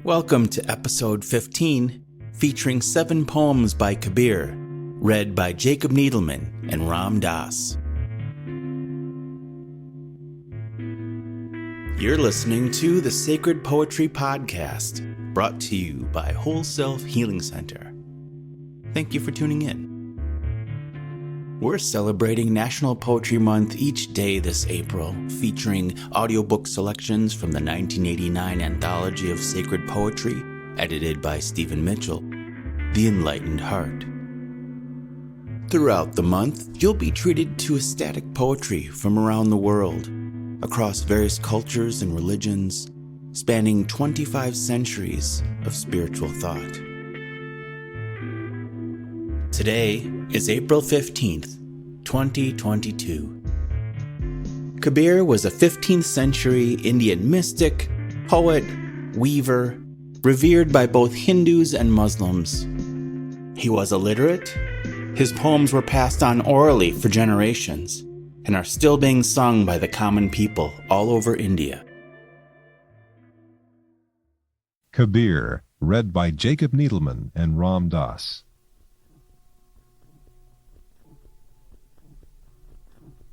Welcome to episode 15, featuring 7 poems by Kabir, read by Jacob Needleman and Ram Dass. You're listening to the Sacred Poetry Podcast, brought to you by Whole Self Healing Center. Thank you for tuning in. We're celebrating National Poetry Month each day this April, featuring audiobook selections from the 1989 anthology of sacred poetry, edited by Stephen Mitchell, The Enlightened Heart. Throughout the month, you'll be treated to ecstatic poetry from around the world, across various cultures and religions, spanning 25 centuries of spiritual thought. Today is April 15th, 2022. Kabir was a 15th century Indian mystic, poet, weaver, revered by both Hindus and Muslims. He was illiterate. His poems were passed on orally for generations and are still being sung by the common people all over India. Kabir, read by Jacob Needleman and Ram Dass.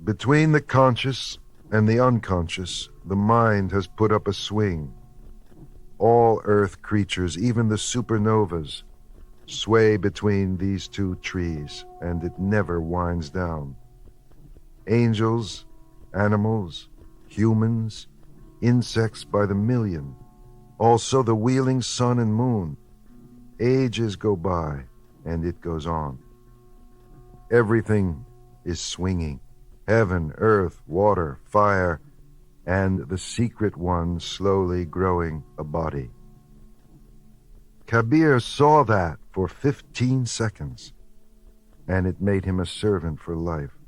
Between the conscious and the unconscious, the mind has put up a swing. All earth creatures, even the supernovas, sway between these two trees, and it never winds down. Angels, animals, humans, insects by the million, also the wheeling sun and moon. Ages go by, and it goes on. Everything is swinging. Heaven, earth, water, fire, and the secret one slowly growing a body. Kabir saw that for 15 seconds, and it made him a servant for life.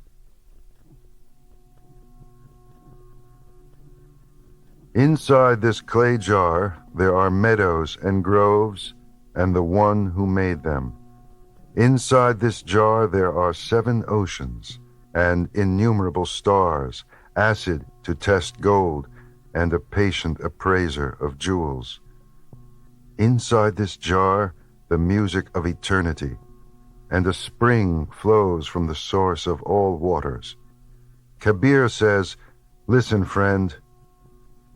Inside this clay jar, there are meadows and groves, and the one who made them. Inside this jar, there are 7 oceans, and innumerable stars, acid to test gold, and a patient appraiser of jewels. Inside this jar, the music of eternity, and a spring flows from the source of all waters. Kabir says, "Listen, friend,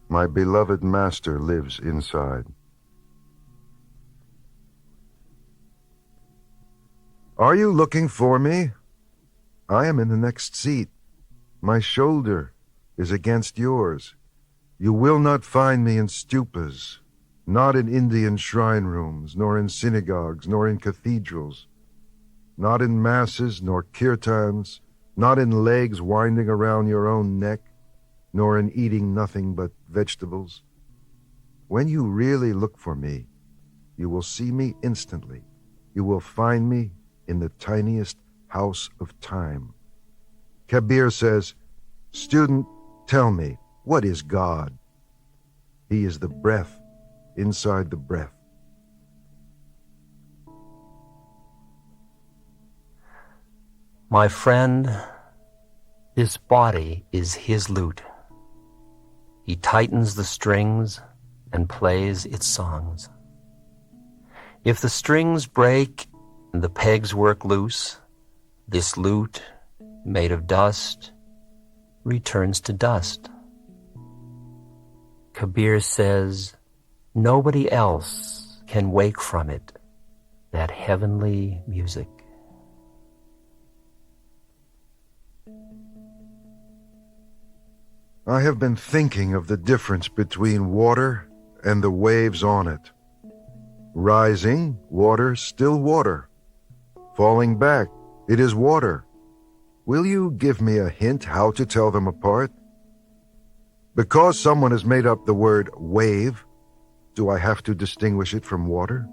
my beloved master lives inside." Are you looking for me? I am in the next seat. My shoulder is against yours. You will not find me in stupas, not in Indian shrine rooms, nor in synagogues, nor in cathedrals, not in masses, nor kirtans, not in legs winding around your own neck, nor in eating nothing but vegetables. When you really look for me, you will see me instantly. You will find me in the tiniest house of time. Kabir says, "Student, tell me, what is God?" He is the breath inside the breath. My friend, this body is his lute. He tightens the strings and plays its songs. If the strings break and the pegs work loose, this lute, made of dust, returns to dust. Kabir says, nobody else can wake from it that heavenly music. I have been thinking of the difference between water and the waves on it. Rising, water, still water. Falling back, it is water. Will you give me a hint how to tell them apart? Because someone has made up the word wave, do I have to distinguish it from water?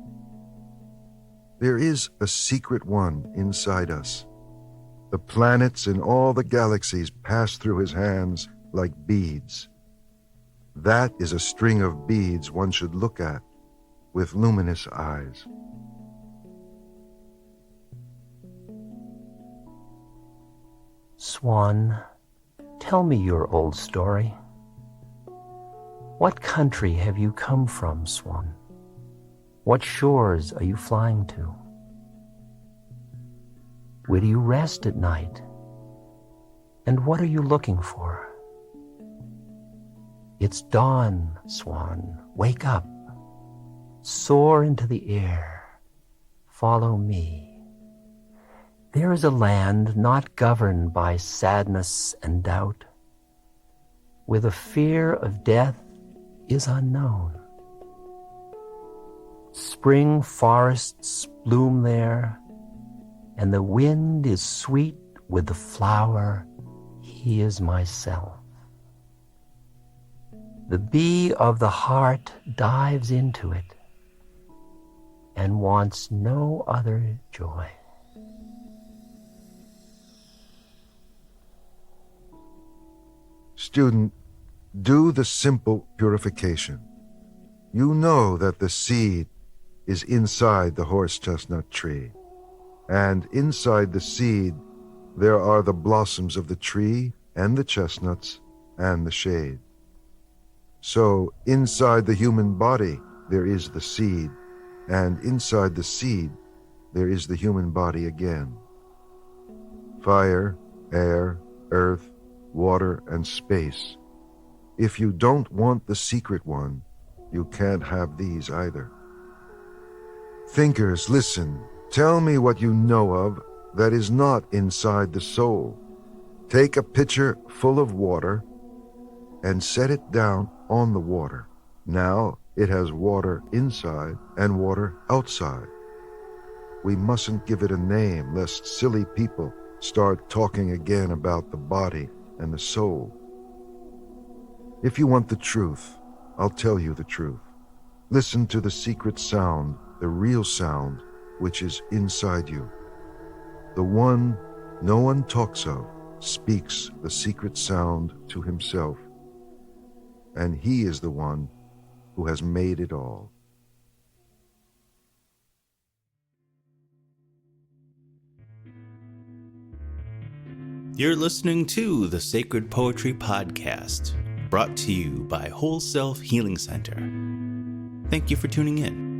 There is a secret one inside us. The planets in all the galaxies pass through his hands like beads. That is a string of beads one should look at with luminous eyes. Swan, tell me your old story. What country have you come from, Swan? What shores are you flying to? Where do you rest at night? And what are you looking for? It's dawn, swan. Wake up. Soar into the air. Follow me. There is a land not governed by sadness and doubt, where the fear of death is unknown. Spring forests bloom there, and the wind is sweet with the flower. He is myself. The bee of the heart dives into it and wants no other joy. Student, do the simple purification. You know that the seed is inside the horse chestnut tree, and inside the seed there are the blossoms of the tree and the chestnuts and the shade. So inside the human body there is the seed, and inside the seed there is the human body again. Fire, air, earth, water, and space. If you don't want the secret one, you can't have these either. Thinkers, listen. Tell me what you know of that is not inside the soul. Take a pitcher full of water and set it down on the water. Now it has water inside and water outside. We mustn't give it a name lest silly people start talking again about the body and the soul. If you want the truth, I'll tell you the truth. Listen to the secret sound, the real sound, which is inside you. The one no one talks of speaks the secret sound to himself, and he is the one who has made it all. You're listening to the Sacred Poetry Podcast, brought to you by Whole Self Healing Center. Thank you for tuning in.